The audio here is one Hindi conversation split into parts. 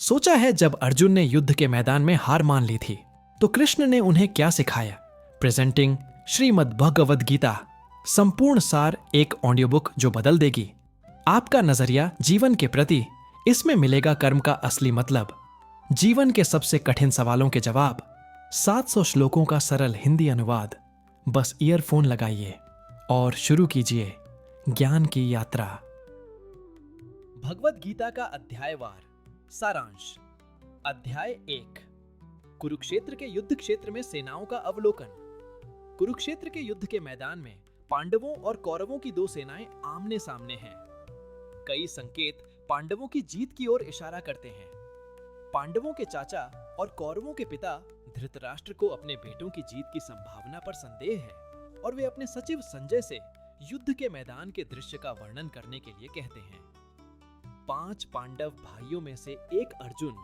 सोचा है जब अर्जुन ने युद्ध के मैदान में हार मान ली थी तो कृष्ण ने उन्हें क्या सिखाया। प्रेजेंटिंग श्रीमद् भगवद गीता, संपूर्ण सार, एक ऑडियो बुक जो बदल देगी आपका नजरिया जीवन के प्रति। इसमें मिलेगा कर्म का असली मतलब, जीवन के सबसे कठिन सवालों के जवाब, 700 श्लोकों का सरल हिंदी अनुवाद। बस ईयरफोन लगाइए और शुरू कीजिए ज्ञान की यात्रा। भगवद गीता का अध्यायवार सारांश। अध्याय 1, कुरुक्षेत्र के युद्ध क्षेत्र में सेनाओं का अवलोकन। कुरुक्षेत्र के युद्ध के मैदान में पांडवों और कौरवों की दो सेनाएं आमने सामने हैं। कई संकेत पांडवों की जीत की ओर इशारा करते हैं। पांडवों के चाचा और कौरवों के पिता धृतराष्ट्र को अपने बेटों की जीत की संभावना पर संदेह है और वे अपने सचिव संजय से युद्ध के मैदान के दृश्य का वर्णन करने के लिए कहते हैं। 5 पांडव भाइयों में से एक अर्जुन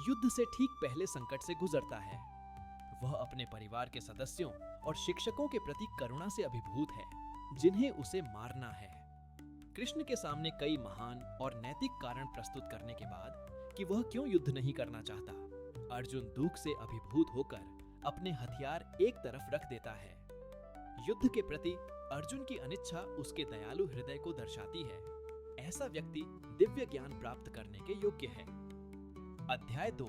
युद्ध से ठीक पहले संकट से गुजरता है। वह अपने परिवार के सदस्यों और शिक्षकों के प्रति करुणा से अभिभूत है, जिन्हें उसे मारना है। कृष्ण के सामने कई महान और नैतिक कारण प्रस्तुत करने के बाद कि वह क्यों युद्ध नहीं करना चाहता, अर्जुन दुख से अभिभूत होकर अपने हथियार एक तरफ रख देता है। युद्ध के प्रति अर्जुन की अनिच्छा उसके दयालु हृदय को दर्शाती है। ऐसा व्यक्ति दिव्य ज्ञान प्राप्त करने के योग्य है। अध्याय 2,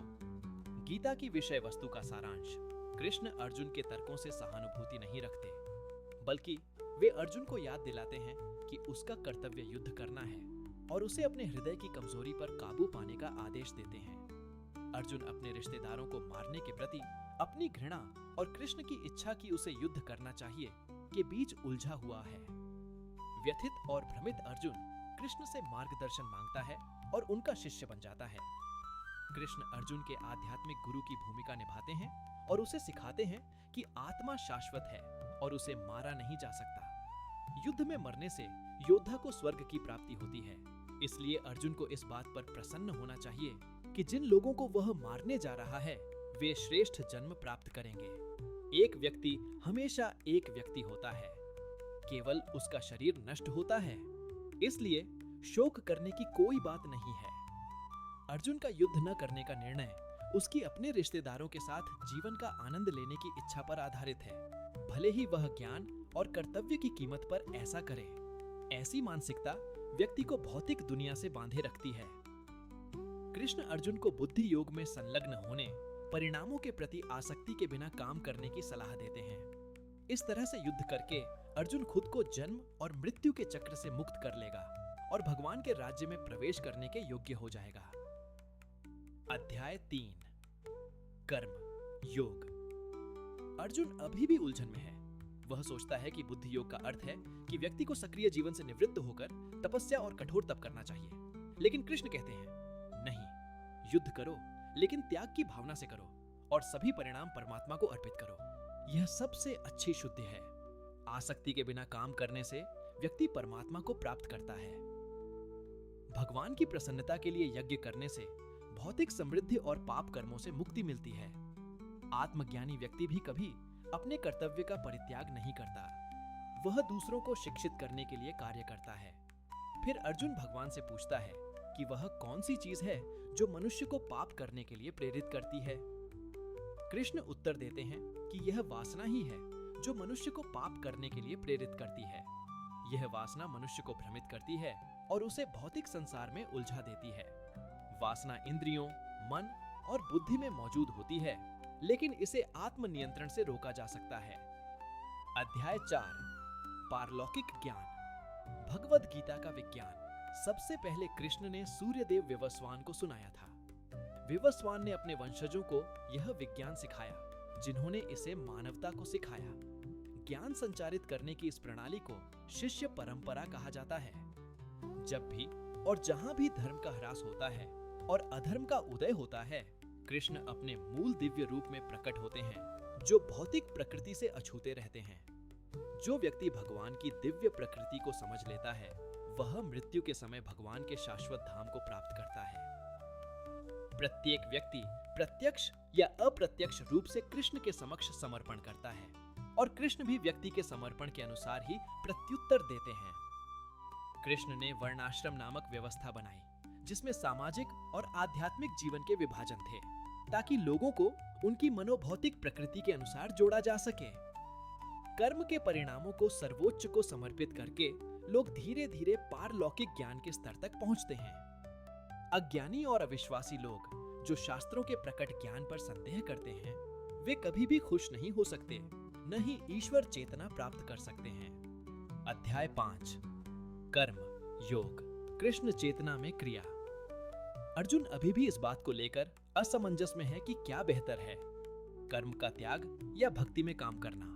गीता की विषय वस्तु का सारांश। कृष्ण अर्जुन के तर्कों से सहानुभूति नहीं रखते, बल्कि वे अर्जुन को याद दिलाते हैं कि उसका कर्तव्य युद्ध करना है और उसे अपने हृदय की कमजोरी पर काबू पाने का आदेश देते हैं। अर्जुन अपने रिश्तेदारों को मारने के प्रति अपनी घृणा और कृष्ण की इच्छा कि उसे युद्ध करना चाहिए के बीच उलझा हुआ है। व्यथित और भ्रमित अर्जुन कृष्ण से मार्गदर्शन मांगता है और उनका शिष्य बन जाता है। कृष्ण अर्जुन के आध्यात्मिक गुरु की भूमिका निभाते हैं और उसे सिखाते हैं कि आत्मा शाश्वत है और उसे मारा नहीं जा सकता। युद्ध में मरने से योद्धा को स्वर्ग की प्राप्ति होती है, इसलिए अर्जुन को इस बात पर प्रसन्न होना चाहिए कि जिन लोगों को वह मारने जा रहा है वे श्रेष्ठ जन्म प्राप्त करेंगे। एक व्यक्ति हमेशा एक व्यक्ति होता है, केवल उसका शरीर नष्ट होता है, इसलिए शोक करने की कोई बात नहीं है। अर्जुन का युद्ध न करने का निर्णय उसकी अपने रिश्तेदारों के साथ जीवन का आनंद लेने की इच्छा पर आधारित है, भले ही वह ज्ञान और कर्तव्य की कीमत पर ऐसा करे। ऐसी मानसिकता व्यक्ति को भौतिक दुनिया से बांधे रखती है। कृष्ण अर्जुन को बुद्धि योग में संलग्न होने, परिणामों के प्रति आसक्ति के बिना काम करने की सलाह देते हैं। इस तरह से युद्ध करके अर्जुन खुद को जन्म और मृत्यु के चक्र से मुक्त कर लेगा और भगवान के राज्य में प्रवेश करने के योग्य हो जाएगा। अध्याय 3, कर्म योग। अर्जुन अभी भी उलझन में है। वह सोचता है कि बुद्धि योग का अर्थ है कि व्यक्ति को सक्रिय जीवन से निवृत्त होकर तपस्या और कठोर तप करना चाहिए, लेकिन कृष्ण कहते हैं नहीं, युद्ध करो लेकिन त्याग की भावना से करो और सभी परिणाम परमात्मा को अर्पित करो। यह सबसे अच्छी शुद्धि है। आसक्ति के बिना काम करने से व्यक्ति परमात्मा को प्राप्त करता है। भगवान की प्रसन्नता के लिए यज्ञ करने से भौतिक समृद्धि और पाप कर्मों से मुक्ति मिलती है। आत्मज्ञानी व्यक्ति भी कभी अपने कर्तव्य का परित्याग नहीं करता, वह दूसरों को शिक्षित करने के लिए कार्य करता है। फिर अर्जुन भगवान से पूछता है कि वह कौन सी चीज है जो मनुष्य को पाप करने के लिए प्रेरित करती है। कृष्ण उत्तर देते हैं कि यह वासना ही है जो मनुष्य को पाप करने के लिए प्रेरित करती है। यह वासना मनुष्य को भ्रमित करती है और उसे भौतिक संसार में उलझा देती है। वासना इंद्रियों, मन और बुद्धि में मौजूद होती है, लेकिन इसे आत्म नियंत्रण से रोका जा सकता है। अध्याय 4, पारलौकिक ज्ञान। भगवद गीता का विज्ञान सबसे पहले कृष्ण ने सूर्यदेव विवस्वान को सुनाया था। विवस्वान ने अपने वंशजों को यह विज्ञान सिखाया, जिन्होंने इसे मानवता को सिखाया। ज्ञान संचारित करने की इस प्रणाली को शिष्य परंपरा कहा जाता है। जब भी और जहां भी धर्म का ह्रास होता है और अधर्म का उदय होता है, कृष्ण अपने मूल दिव्य रूप में प्रकट होते हैं, जो भौतिक प्रकृति से अछूते रहते हैं। जो व्यक्ति भगवान की दिव्य प्रकृति को समझ लेता है, वह मृत्यु के समय भगवान के शाश्वत धाम को प्राप्त करता है। प्रत्येक व्यक्ति प्रत्यक्ष या अप्रत्यक्ष रूप से कृष्ण के समक्ष समर्पण करता है और कृष्ण भी व्यक्ति के समर्पण के अनुसार ही प्रत्युत्तर देते हैं। कृष्ण ने वर्णाश्रम नामक व्यवस्था बनाई, जिसमें सामाजिक और आध्यात्मिक जीवन के विभाजन थे, ताकि लोगों को उनकी मनोभौतिक प्रकृति के अनुसार जोड़ा जा सके। कर्म के परिणामों को सर्वोच्च को समर्पित करके लोग धीरे धीरे पारलौकिक ज्ञान के स्तर तक पहुंचते हैं। अज्ञानी और अविश्वासी लोग जो शास्त्रों के प्रकट ज्ञान पर संदेह करते हैं, वे कभी भी खुश नहीं हो सकते, न ही ईश्वर चेतना प्राप्त कर सकते हैं। अध्याय 5 कर्म योग कृष्ण चेतना में क्रिया। अर्जुन अभी भी इस बात को लेकर असमंजस में है कि क्या बेहतर है, कर्म का त्याग या भक्ति में काम करना।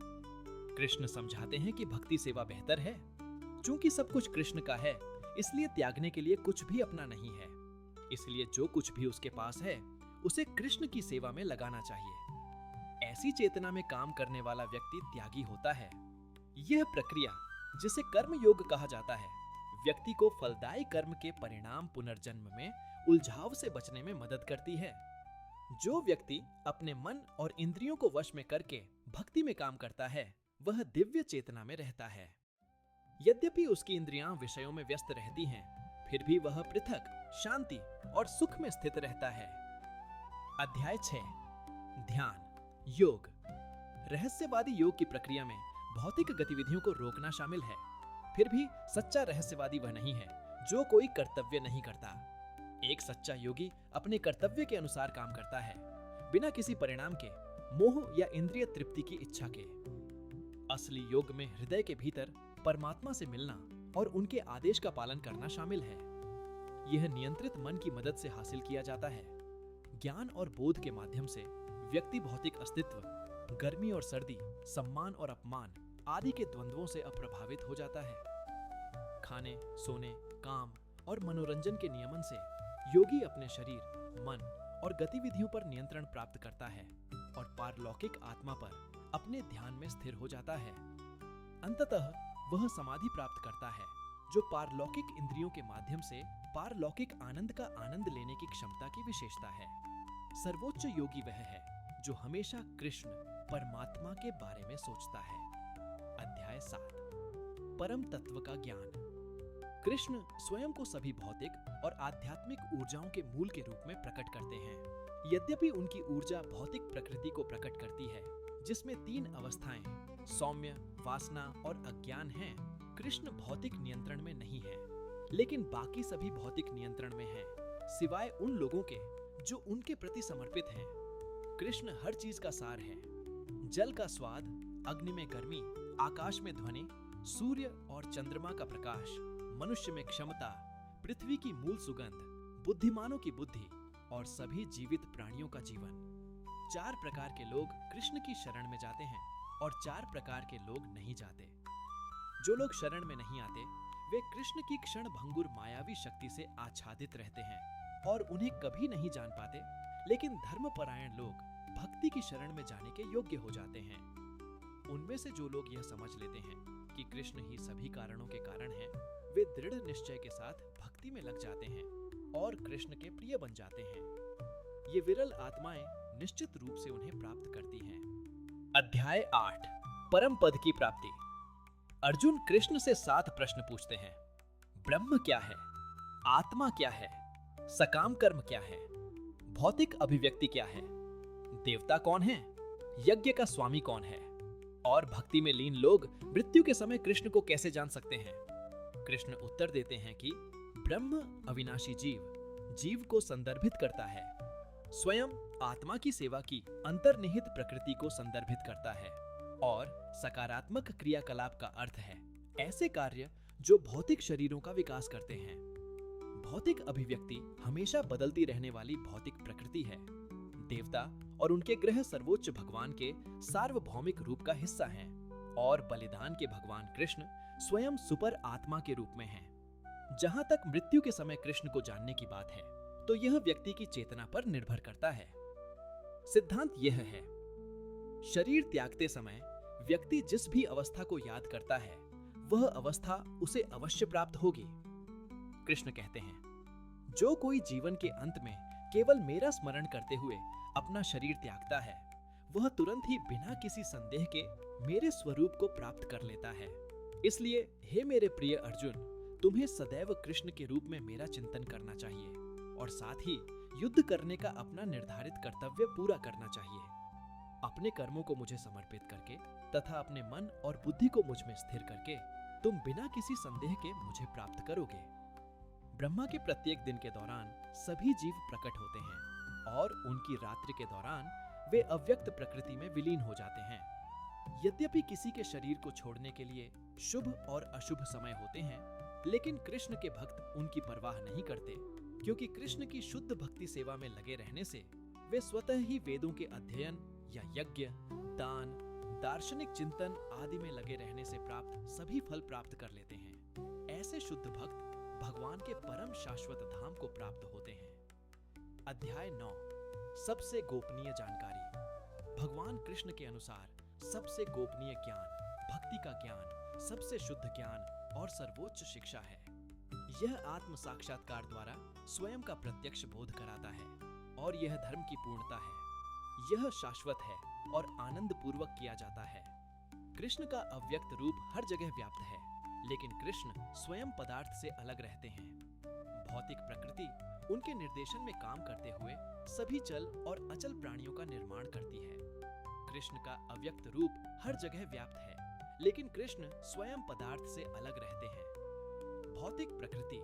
कृष्ण समझाते हैं कि भक्ति सेवा बेहतर है। चूंकि सब कुछ कृष्ण का है, इसलिए त्यागने के लिए कुछ भी अपना नहीं है। इसलिए जो कुछ भी उसके पास है, उसे कृष्ण की सेवा में लगाना चाहिए। ऐसी चेतना में काम करने वाला व्यक्ति त्यागी होता है। यह प्रक्रिया, जिसे कर्म योग कहा जाता है, व्यक्ति को फलदायी कर्म के परिणाम पुनर्जन्म में उलझाव से बचने में मदद करती है। जो व्यक्ति अपने मन और इंद्रियों को वश में करके भक्ति में काम करता है, वह दिव्य चेतना में रहता है। यद्यपि उसकी इंद्रियां विषयों में व्यस्त रहती हैं, फिर भी वह पृथक, शांति और सुख में स्थित रहता है। अध्याय 6 ध्यान योग। रहस्यवादी योग की प्रक्रिया में भौतिक गतिविधियों को रोकना शामिल है। फिर भी सच्चा रहस्यवादी वह नहीं है जो कोई कर्तव्य नहीं करता। एक सच्चा योगी अपने कर्तव्य के अनुसार काम करता है, बिना किसी परिणाम के, मोह या इंद्रिय तृप्ति की इच्छा के। असली योग में हृदय के भीतर परमात्मा से मिलना और उनके आदेश का पालन करना शामिल है। यह नियंत्रित मन की मदद से हासिल किया जाता है। ज्ञान और बोध के माध्यम से व्यक्ति भौतिक अस्तित्व, गर्मी और सर्दी, सम्मान और अपमान आदि के द्वंद्वों से अप्रभावित हो जाता है। खाने, सोने, काम और मनोरंजन के नियमन से योगी अपने शरीर, मन और गतिविधियों पर नियंत्रण प्राप्त करता है और पारलौकिक आत्मा पर अपने ध्यान में स्थिर हो जाता है। अंततः वह समाधि प्राप्त करता है, जो पारलौकिक इंद्रियों के माध्यम से पारलौकिक आनंद का आनंद लेने की क्षमता की विशेषता है। सर्वोच्च योगी वह है जो हमेशा कृष्ण परमात्मा के बारे में सोचता है। अध्याय 7 परम तत्व का ज्ञान। कृष्ण स्वयं को सभी भौतिक और आध्यात्मिक ऊर्जाओं के मूल के रूप में प्रकट करते हैं। यद्यपि उनकी ऊर्जा भौतिक प्रकृति को प्रकट करती है, जिसमें 3 अवस्थाएं सौम्य, वासना और अज्ञान हैं, कृष्ण भौतिक नियंत्रण में नहीं है, लेकिन बाकी सभी भौतिक नियंत्रण में हैं, सिवाय उन लोगों के जो उनके प्रति समर्पित हैं। कृष्ण हर चीज का सार है। जल का स्वाद, अग्नि में गर्मी, आकाश में ध्वनि, सूर्य और चंद्रमा का प्रकाश, मनुष्य में क्षमता, पृथ्वी की मूल सुगंध, बुद्धिमानों की बुद्धि और सभी जीवित प्राणियों का जीवन। 4 प्रकार के लोग कृष्ण की शरण में जाते हैं और 4 प्रकार के लोग नहीं जाते। जो लोग शरण में नहीं आते, वे कृष्ण की क्षण भंगुर मायावी शक्ति से आच्छादित रहते हैं और उन्हें कभी नहीं जान पाते, लेकिन धर्मपरायण लोग भक्ति की शरण में जाने के योग्य हो जाते हैं। उनमें से जो लोग यह समझ लेते हैं कि कृष्ण ही सभी कारणों के कारण हैं, वे दृढ़ निश्चय के साथ भक्ति में लग जाते हैं और कृष्ण के प्रिय बन जाते हैं। ये विरल आत्माएं निश्चित रूप से उन्हें प्राप्त करती हैं। अध्याय 8 परम पद की प्राप्ति। अर्जुन कृष्ण से 7 प्रश्न पूछते हैं। ब्रह्म क्या है? आत्मा क्या है? सकाम कर्म क्या है? भौतिक अभिव्यक्ति क्या है? देवता कौन है? यज्ञ का स्वामी कौन है? और भक्ति में लीन लोग मृत्यु के समय कृष्ण को कैसे जान सकते हैं? कृष्ण उत्तर देते हैं कि ब्रह्म अविनाशी जीव, जीव को संदर्भित करता है। स्वयं आत्मा की सेवा की अंतर्निहित प्रकृति को संदर्भित करता है और सकारात्मक क्रियाकलाप का अर्थ है ऐसे कार्य जो भौतिक शरीरों का विकास करते हैं। भौतिक अभिव्यक्ति हमेशा बदलती रहने वाली भौतिक प्रकृति है। देवता और उनके ग्रह सर्वोच्च भगवान के सार्वभौमिक रूप का हिस्सा हैं और बलिदान के भगवान कृष्ण स्वयं सुपर आत्मा के रूप में हैं। जहां तक मृत्यु के समय कृष्ण को जानने की बात है, तो यह व्यक्ति की चेतना पर निर्भर करता है। सिद्धांत यह है, शरीर त्यागते समय व्यक्ति जिस भी अवस्था को याद करता है, वह अवस्था उसे अवश्य प्राप्त होगी। कृष्ण कहते हैं, जो कोई जीवन के अंत में केवल मेरा स्मरण करते हुए अपना शरीर त्यागता है, वह तुरंत ही बिना किसी संदेह के मेरे स्वरूप को प्राप्त कर लेता है। इसलिए हे मेरे प्रिय अर्जुन, तुम्हें सदैव कृष्ण के रूप में मेरा चिंतन करना चाहिए। और साथ ही युद्ध करने का अपना निर्धारित कर्तव्य पूरा करना चाहिए। अपने कर्मों को मुझे समर्पित करके तथा अपने मन और बुद्धि को मुझ में स्थिर करके तुम बिना किसी संदेह के मुझे प्राप्त करोगे। ब्रह्मा के प्रत्येक दिन के दौरान सभी जीव प्रकट होते हैं और उनकी रात्रि के दौरान वे अव्यक्त प्रकृति में विलीन हो जाते हैं। यद्यपि किसी के शरीर को छोड़ने के लिए शुभ और अशुभ समय होते हैं, लेकिन कृष्ण के भक्त उनकी परवाह नहीं करते, क्योंकि कृष्ण की शुद्ध भक्ति सेवा में लगे रहने से वे स्वतः ही वेदों के अध्ययन या यज्ञ, दान, दार्शनिक चिंतन आदि में लगे रहने से प्राप्त सभी फल प्राप्त कर लेते हैं। ऐसे शुद्ध भक्त भगवान के परम शाश्वत धाम को प्राप्त होते हैं। अध्याय 9 सबसे गोपनीय जानकारी। भगवान कृष्ण के अनुसार सबसे गोपनीय ज्ञान भक्ति का ज्ञान, सबसे शुद्ध ज्ञान और सर्वोच्च शिक्षा है। यह आत्म साक्षात्कार द्वारा स्वयं का प्रत्यक्ष बोध कराता है और यह धर्म की पूर्णता है। यह शाश्वत है और आनंद पूर्वक किया जाता है। कृष्ण का अव्यक्त रूप हर जगह व्याप्त है, लेकिन कृष्ण स्वयं पदार्थ से अलग रहते हैं। भौतिक प्रकृति उनके निर्देशन में काम करते हुए सभी चल और अचल प्राणियों का निर्माण करती है। कृष्ण का अव्यक्त रूप हर जगह व्याप्त है, लेकिन कृष्ण स्वयं पदार्थ से अलग रहते हैं। भौतिक प्रकृति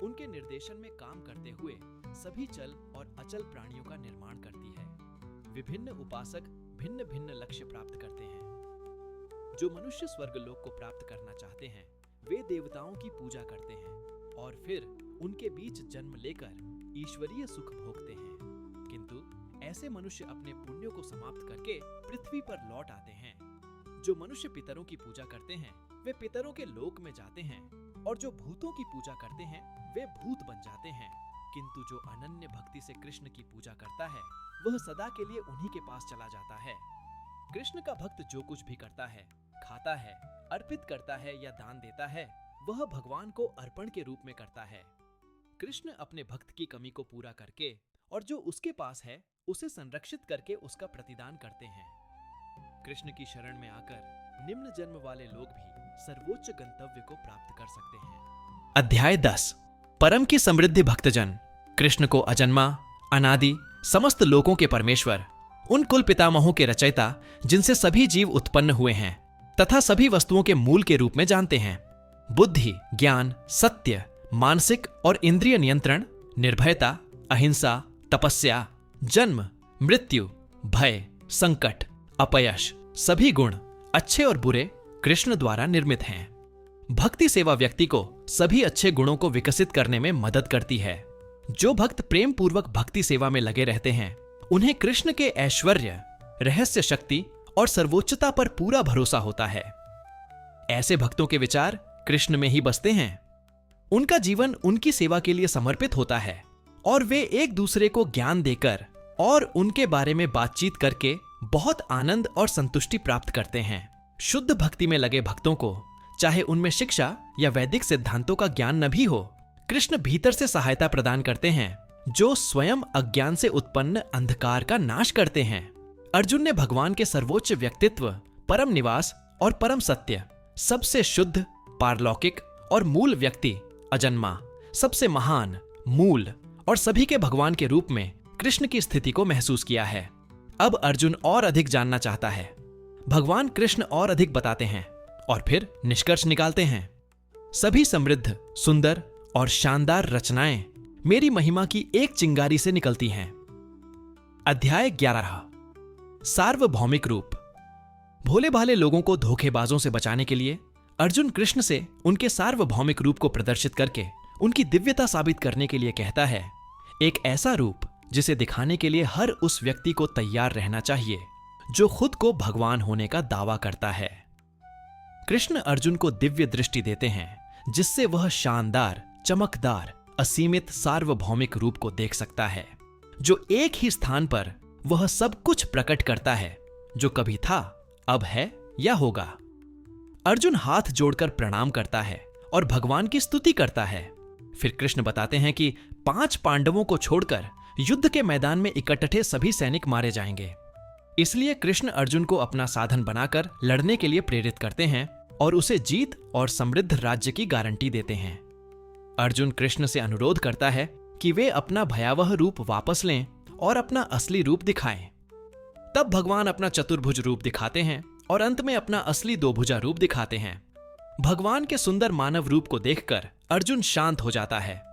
उनके निर्देशन में काम करते हुए सभी चल और अचल प्राणियों का निर्माण करती है। विभिन्न उपासक भिन्न भिन्न लक्ष्य प्राप्त करते हैं। जो मनुष्य स्वर्गलोक को प्राप्त करना चाहते हैं, वे देवताओं की पूजा करते हैं और फिर उनके बीच जन्म लेकर ईश्वरीय सुख भोगते हैं। किंतु ऐसे मनुष्य अपने पुण्यों को समाप्त करके पृथ्वी पर लौट आते हैं। जो मनुष्य पितरों की पूजा करते हैं, वे पितरों के लोक में जाते हैं, और जो भूतों की पूजा करते हैं, वे भूत बन जाते हैं। किंतु जो अनन्य भक्ति से कृष्ण की पूजा करता है, वह सदा के लिए उन्हीं के पास चला जाता है। कृष्ण का भक्त जो कुछ भी करता है, खाता है, अर्पित करता है या दान देता है, वह भगवान को अर्पण के रूप में करता है। कृष्ण अपने भक्त की कमी को पूरा करके और जो उसके पास है उसे संरक्षित करके उसका प्रतिदान करते हैं। कृष्ण की शरण में आकर निम्न जन्म वाले लोग भी सर्वोच्च गंतव्य को प्राप्त कर सकते हैं। अध्याय 10 परम की समृद्धि भक्तजन। कृष्ण को अजन्मा, अनादि, समस्त लोकों के परमेश्वर, उन कुल पितामहों के रचयिता जिनसे सभी जीव उत्पन्न हुए हैं तथा सभी वस्तुओं के मूल के रूप में जानते हैं। बुद्धि, ज्ञान, सत्य, मानसिक और इंद्रिय नियंत्रण, निर्भयता, अहिंसा, तपस्या, जन्म, मृत्यु, भय, संकट, अपयश, सभी गुण अच्छे और बुरे कृष्ण द्वारा निर्मित हैं। भक्ति सेवा व्यक्ति को सभी अच्छे गुणों को विकसित करने में मदद करती है। जो भक्त प्रेम पूर्वक भक्ति सेवा में लगे रहते हैं, उन्हें कृष्ण के ऐश्वर्य, रहस्य शक्ति और सर्वोच्चता पर पूरा भरोसा होता है। ऐसे भक्तों के विचार कृष्ण में ही बसते हैं। उनका जीवन उनकी सेवा के लिए समर्पित होता है और वे एक दूसरे को ज्ञान देकर और उनके बारे में बातचीत करके बहुत आनंद और संतुष्टि प्राप्त करते हैं। शुद्ध भक्ति में लगे भक्तों को चाहे उनमें शिक्षा या वैदिक सिद्धांतों का ज्ञान न भी हो, कृष्ण भीतर से सहायता प्रदान करते हैं, जो स्वयं अज्ञान से उत्पन्न अंधकार का नाश करते हैं। अर्जुन ने भगवान के सर्वोच्च व्यक्तित्व, परम निवास और परम सत्य, सबसे शुद्ध, पारलौकिक और मूल व्यक्ति, अजन्मा, सबसे महान, मूल और सभी के भगवान के रूप में कृष्ण की स्थिति को महसूस किया है। अब अर्जुन और अधिक जानना चाहता है। भगवान कृष्ण और अधिक बताते हैं और फिर निष्कर्ष निकालते हैं। सभी समृद्ध, सुंदर और शानदार रचनाएं मेरी महिमा की एक चिंगारी से निकलती हैं। अध्याय 11 सार्वभौमिक रूप। भोले भाले लोगों को धोखेबाजों से बचाने के लिए अर्जुन कृष्ण से उनके सार्वभौमिक रूप को प्रदर्शित करके उनकी दिव्यता साबित करने के लिए कहता है। एक ऐसा रूप जिसे दिखाने के लिए हर उस व्यक्ति को तैयार रहना चाहिए जो खुद को भगवान होने का दावा करता है। कृष्ण अर्जुन को दिव्य दृष्टि देते हैं जिससे वह शानदार, चमकदार, असीमित सार्वभौमिक रूप को देख सकता है, जो एक ही स्थान पर वह सब कुछ प्रकट करता है जो कभी था, अब है या होगा। अर्जुन हाथ जोड़कर प्रणाम करता है और भगवान की स्तुति करता है। फिर कृष्ण बताते हैं कि 5 पांडवों को छोड़कर युद्ध के मैदान में इकट्ठे सभी सैनिक मारे जाएंगे। इसलिए कृष्ण अर्जुन को अपना साधन बनाकर लड़ने के लिए प्रेरित करते हैं और उसे जीत और समृद्ध राज्य की गारंटी देते हैं। अर्जुन कृष्ण से अनुरोध करता है कि वे अपना भयावह रूप वापस लें और अपना असली रूप दिखाएं। तब भगवान अपना चतुर्भुज रूप दिखाते हैं और अंत में अपना असली दोभुजा रूप दिखाते हैं। भगवान के सुंदर मानव रूप को देखकर अर्जुन शांत हो जाता है।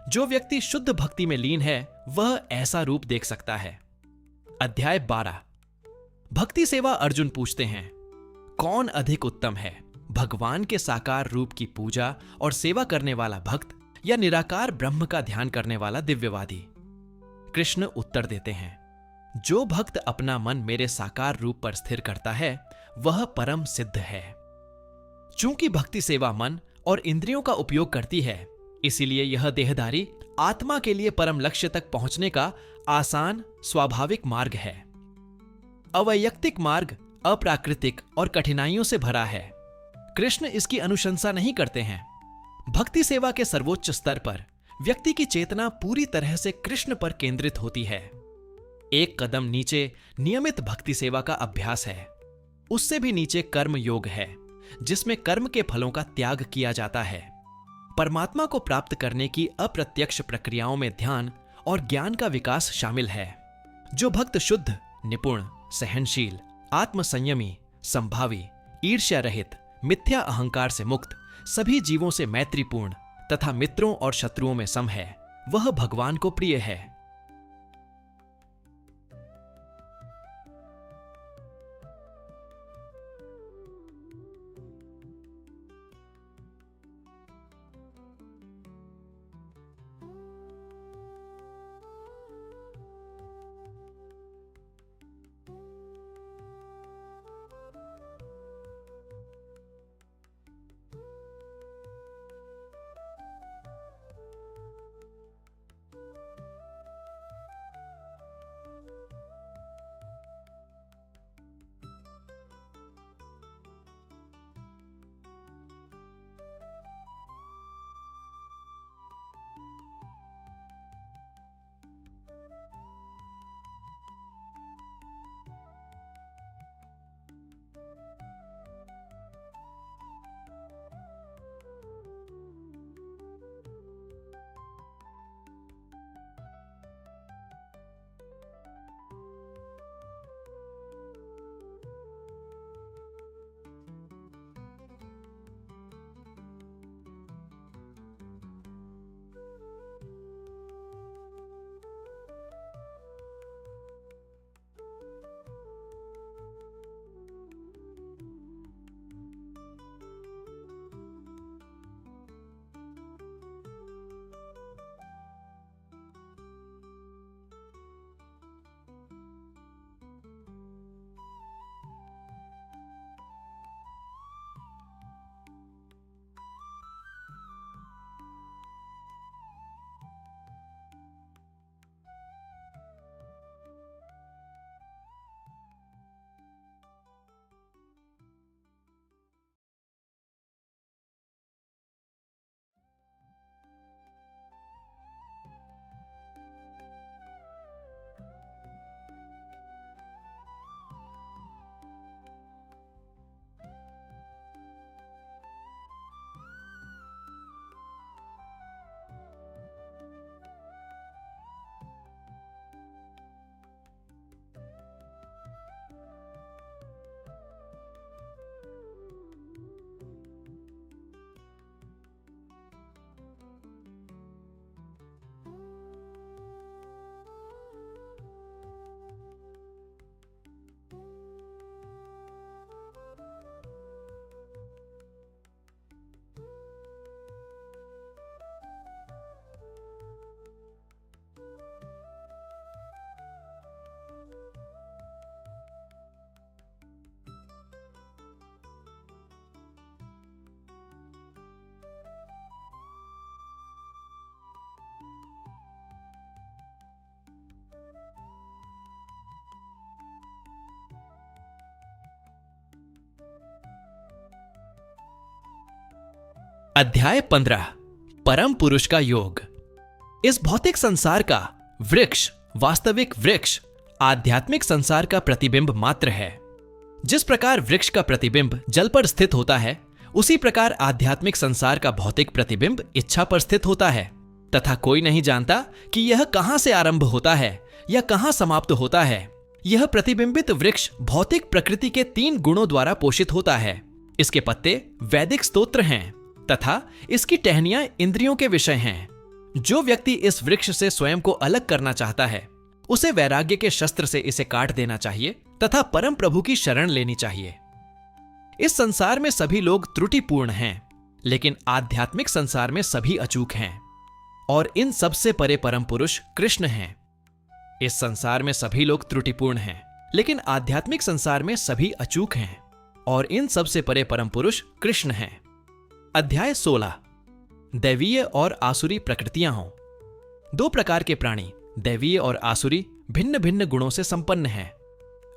जो व्यक्ति शुद्ध भक्ति में लीन है वह ऐसा रूप देख सकता है। अध्याय 12। भक्ति सेवा। अर्जुन पूछते हैं, कौन अधिक उत्तम है, भगवान के साकार रूप की पूजा और सेवा करने वाला भक्त या निराकार ब्रह्म का ध्यान करने वाला दिव्यवादी? कृष्ण उत्तर देते हैं, जो भक्त अपना मन मेरे साकार रूप पर स्थिर करता है वह परम सिद्ध है। चूंकि भक्ति सेवा मन और इंद्रियों का उपयोग करती है, इसीलिए यह देहधारी आत्मा के लिए परम लक्ष्य तक पहुंचने का आसान स्वाभाविक मार्ग है। अवैयक्तिक मार्ग अप्राकृतिक और कठिनाइयों से भरा है। कृष्ण इसकी अनुशंसा नहीं करते हैं। भक्ति सेवा के सर्वोच्च स्तर पर व्यक्ति की चेतना पूरी तरह से कृष्ण पर केंद्रित होती है। एक कदम नीचे नियमित भक्ति सेवा का अभ्यास है। उससे भी नीचे कर्म योग है, जिसमें कर्म के फलों का त्याग किया जाता है। परमात्मा को प्राप्त करने की अप्रत्यक्ष प्रक्रियाओं में ध्यान और ज्ञान का विकास शामिल है। जो भक्त शुद्ध, निपुण, सहनशील, आत्मसंयमी, संभावी, ईर्ष्या रहित, मिथ्या अहंकार से मुक्त, सभी जीवों से मैत्रीपूर्ण तथा मित्रों और शत्रुओं में सम है, वह भगवान को प्रिय है। अध्याय 15। परम पुरुष का योग। इस भौतिक संसार का वृक्ष, वास्तविक वृक्ष आध्यात्मिक संसार का प्रतिबिंब मात्र है। जिस प्रकार वृक्ष का प्रतिबिंब जल पर स्थित होता है, उसी प्रकार आध्यात्मिक संसार का भौतिक प्रतिबिंब इच्छा पर स्थित होता है। तथा कोई नहीं जानता कि यह कहां से आरंभ होता है या कहां समाप्त होता है। यह प्रतिबिंबित वृक्ष भौतिक प्रकृति के 3 गुणों द्वारा पोषित होता है। इसके पत्ते वैदिक स्तोत्र हैं तथा इसकी टहनियां इंद्रियों के विषय हैं। जो व्यक्ति इस वृक्ष से स्वयं को अलग करना चाहता है उसे वैराग्य के शस्त्र से इसे काट देना चाहिए तथा परम प्रभु की शरण लेनी चाहिए। इस संसार में सभी लोग त्रुटिपूर्ण हैं, लेकिन आध्यात्मिक संसार में सभी अचूक हैं और इन सबसे परे परम पुरुष कृष्ण हैं। इस संसार में सभी लोग त्रुटिपूर्ण हैं, लेकिन आध्यात्मिक संसार में सभी अचूक हैं और इन सबसे परे परम पुरुष कृष्ण हैं। अध्याय 16 दैवीय और आसुरी प्रकृतियां हों। 2 प्रकार के प्राणी दैवीय और आसुरी भिन्न भिन्न गुणों से संपन्न हैं।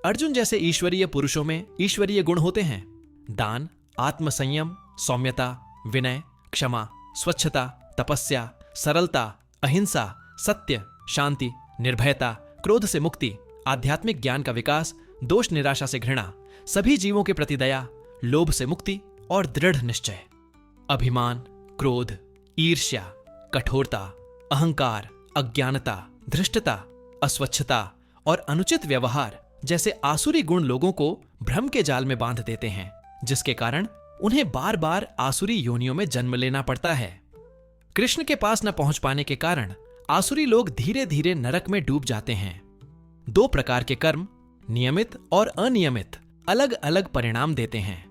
अर्जुन जैसे ईश्वरीय पुरुषों में ईश्वरीय गुण होते हैं: दान, आत्मसंयम, सौम्यता, विनय, क्षमा, स्वच्छता, तपस्या, सरलता, अहिंसा, सत्य, शांति, निर्भयता, क्रोध से मुक्ति, आध्यात्मिक ज्ञान का विकास, दोष निराशा से घृणा, सभी जीवों के प्रति दया, लोभ से मुक्ति और दृढ़ निश्चय। अभिमान, क्रोध, ईर्ष्या, कठोरता, अहंकार, अज्ञानता, धृष्टता, अस्वच्छता और अनुचित व्यवहार जैसे आसुरी गुण लोगों को भ्रम के जाल में बांध देते हैं, जिसके कारण उन्हें बार बार आसुरी योनियों में जन्म लेना पड़ता है। कृष्ण के पास न पहुंच पाने के कारण आसुरी लोग धीरे धीरे नरक में डूब जाते हैं। 2 प्रकार के कर्म, नियमित और अनियमित, अलग अलग परिणाम देते हैं।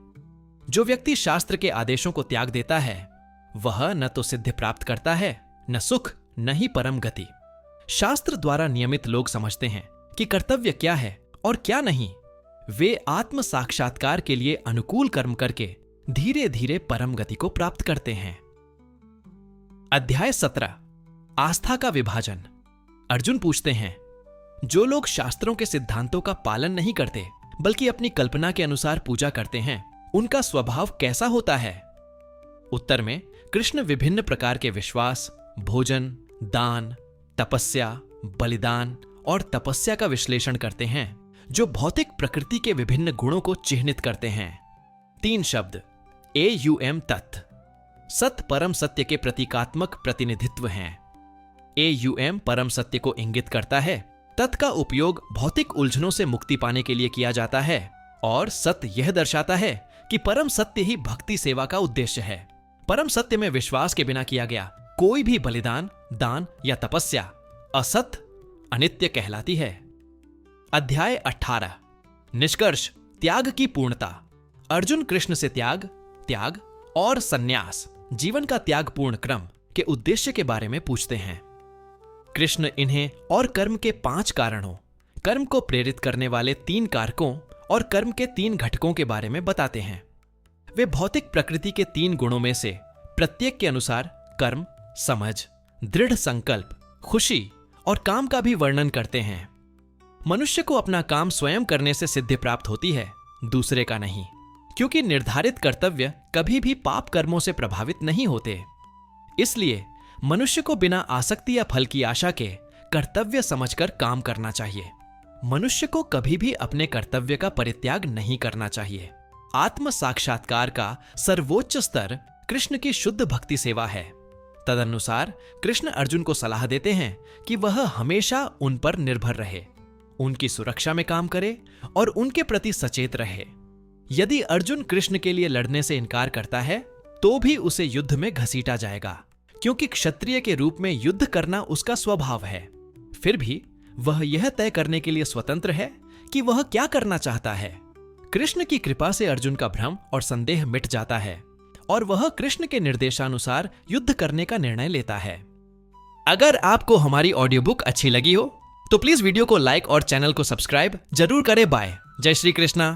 जो व्यक्ति शास्त्र के आदेशों को त्याग देता है वह न तो सिद्धि प्राप्त करता है, न सुख, न ही परम गति। शास्त्र द्वारा नियमित लोग समझते हैं कि कर्तव्य क्या है और क्या नहीं। वे आत्म साक्षात्कार के लिए अनुकूल कर्म करके धीरे धीरे परम गति को प्राप्त करते हैं। अध्याय 17 आस्था का विभाजन। अर्जुन पूछते हैं, जो लोग शास्त्रों के सिद्धांतों का पालन नहीं करते बल्कि अपनी कल्पना के अनुसार पूजा करते हैं, उनका स्वभाव कैसा होता है? उत्तर में कृष्ण विभिन्न प्रकार के विश्वास, भोजन, दान, तपस्या, बलिदान और तपस्या का विश्लेषण करते हैं, जो भौतिक प्रकृति के विभिन्न गुणों को चिह्नित करते हैं। 3 शब्द AUM तत् सत परम सत्य के प्रतीकात्मक प्रतिनिधित्व हैं। AUM परम सत्य को इंगित करता है, तत् का उपयोग भौतिक उलझनों से मुक्ति पाने के लिए किया जाता है और सत्य यह दर्शाता है कि परम सत्य ही भक्ति सेवा का उद्देश्य है। परम सत्य में विश्वास के बिना किया गया कोई भी बलिदान, दान या तपस्या असत, अनित्य कहलाती है। अध्याय 18 निष्कर्ष त्याग की पूर्णता। अर्जुन कृष्ण से त्याग और संन्यास, जीवन का त्यागपूर्ण क्रम के उद्देश्य के बारे में पूछते हैं। कृष्ण इन्हें और कर्म के 5 कारणों, कर्म को प्रेरित करने वाले 3 कारकों और कर्म के 3 घटकों के बारे में बताते हैं। वे भौतिक प्रकृति के 3 गुणों में से प्रत्येक के अनुसार कर्म, समझ, दृढ़ संकल्प, खुशी और काम का भी वर्णन करते हैं। मनुष्य को अपना काम स्वयं करने से सिद्धि प्राप्त होती है, दूसरे का नहीं, क्योंकि निर्धारित कर्तव्य कभी भी पाप कर्मों से प्रभावित नहीं होते। इसलिए मनुष्य को बिना आसक्ति या फल की आशा के कर्तव्य समझकर काम करना चाहिए। मनुष्य को कभी भी अपने कर्तव्य का परित्याग नहीं करना चाहिए। आत्म साक्षात्कार का सर्वोच्च स्तर कृष्ण की शुद्ध भक्ति सेवा है। तदनुसार कृष्ण अर्जुन को सलाह देते हैं कि वह हमेशा उन पर निर्भर रहे, उनकी सुरक्षा में काम करे और उनके प्रति सचेत रहे। यदि अर्जुन कृष्ण के लिए लड़ने से इनकार करता है तो भी उसे युद्ध में घसीटा जाएगा, क्योंकि क्षत्रिय के रूप में युद्ध करना उसका स्वभाव है। फिर भी वह यह तय करने के लिए स्वतंत्र है कि वह क्या करना चाहता है। कृष्ण की कृपा से अर्जुन का भ्रम और संदेह मिट जाता है और वह कृष्ण के निर्देशानुसार युद्ध करने का निर्णय लेता है। अगर आपको हमारी ऑडियो बुक अच्छी लगी हो तो प्लीज वीडियो को लाइक और चैनल को सब्सक्राइब जरूर करें। बाय। जय श्री कृष्णा।